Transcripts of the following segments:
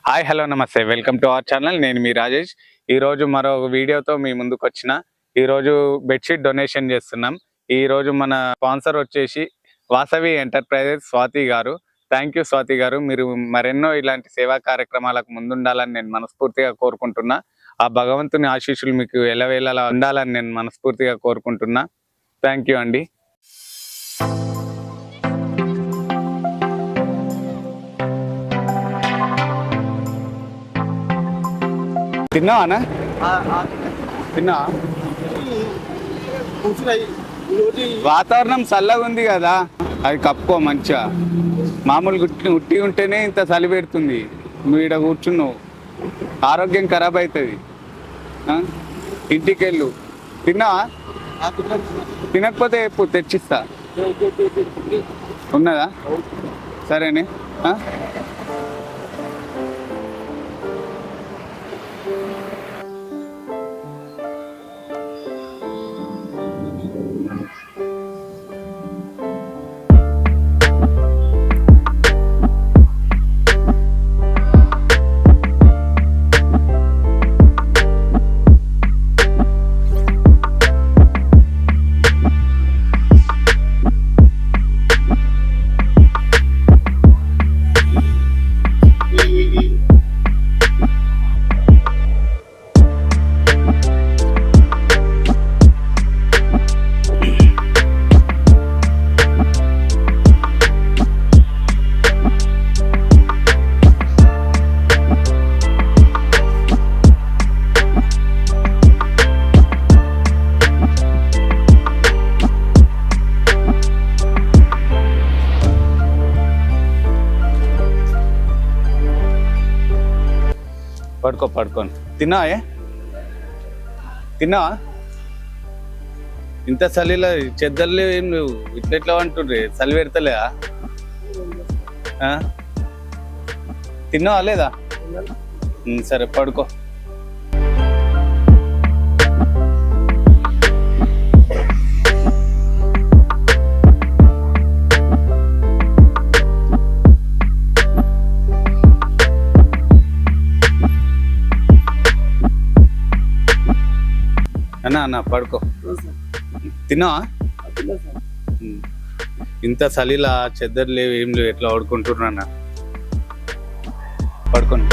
Hi hello నమస్తే, welcome to our channel. నేను మీ రాజేష్. ఈరోజు మరో వీడియోతో మీ ముందుకు వచ్చిన. ఈరోజు బెడ్షీట్ డొనేషన్ చేస్తున్నాం. ఈరోజు మన స్పాన్సర్ వచ్చేసి వాసవి ఎంటర్ప్రైజెస్ స్వాతి గారు. థ్యాంక్ యూ స్వాతి గారు. మీరు మరెన్నో ఇలాంటి సేవా కార్యక్రమాలకు ముందుండాలని నేను మనస్ఫూర్తిగా కోరుకుంటున్నా. ఆ భగవంతుని ఆశీస్సులు మీకు ఎలవేళలా ఉండాలని నేను మనస్ఫూర్తిగా కోరుకుంటున్నా. థ్యాంక్ యూ అండి. తిన్నావానా? తిన్నావా? వాతావరణం చల్లగా ఉంది కదా, అది కప్పుకో మంచిగా. మామూలు ఉట్టి ఉంటేనే ఇంత చలి పెడుతుంది. నువ్వు ఇక్కడ కూర్చున్నావు, ఆరోగ్యం ఖరాబ్ అవుతుంది. ఇంటికి వెళ్ళు. తిన్నావా? తినకపోతే ఎప్పుడు తెచ్చిస్తా. ఉన్నదా? సరేనే. పడుకోని తిన్నావా? తిన్నావా? ఇంత చలిలో చెద్దర్లు ఏం నువ్వు ఇట్లా అంటుండ్రి, చలి పెడతలేదా? తిన్నావా లేదా? సరే పడుకో. అన్న పడుకో. తిన్నావా? ఇంత చలిలా చెద్దరు లేవు, ఏం లేవు, ఎట్లా పడుకుంటున్నా? పడుకోండి.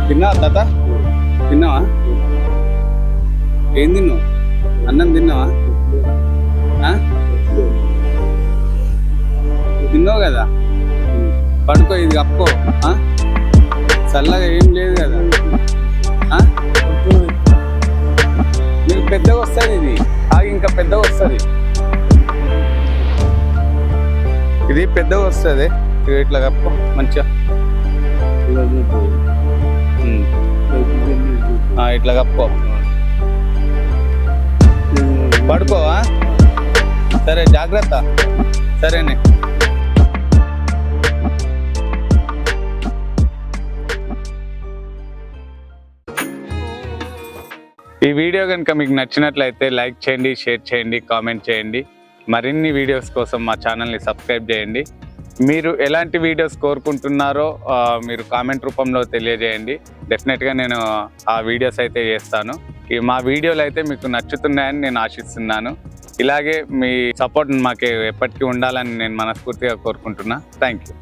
తిన్నావా తాత? తిన్నావా? ఏం తిన్నావు? అన్నం తిన్నావా? తిన్నావు కదా, పడుకో. ఇది కప్పుకో. చల్లగా ఏం లేదు కదా. నీకు పెద్దగా వస్తుంది ఇది. ఇంకా పెద్దగా వస్తుంది. ఇది పెద్దగా వస్తుంది. ఇట్లా కప్పుకో మంచిగా. ఇట్లా కప్పుకో. పడుకోవా? సరే, జాగ్రత్త. సరేనే. ఈ వీడియో కనుక మీకు నచ్చినట్లయితే లైక్ చేయండి, షేర్ చేయండి, కామెంట్ చేయండి. మరిన్ని వీడియోస్ కోసం మా ఛానల్ని సబ్స్క్రైబ్ చేయండి. మీరు ఎలాంటి వీడియోస్ కోరుకుంటున్నారో మీరు కామెంట్ రూపంలో తెలియజేయండి. డెఫినెట్గా నేను ఆ వీడియోస్ అయితే చేస్తాను. మా వీడియోలు అయితే మీకు నచ్చుతున్నాయని నేను ఆశిస్తున్నాను. ఇలాగే మీ సపోర్ట్ మాకు ఎప్పటికీ ఉండాలని నేను మనస్ఫూర్తిగా కోరుకుంటున్నా. Thank you.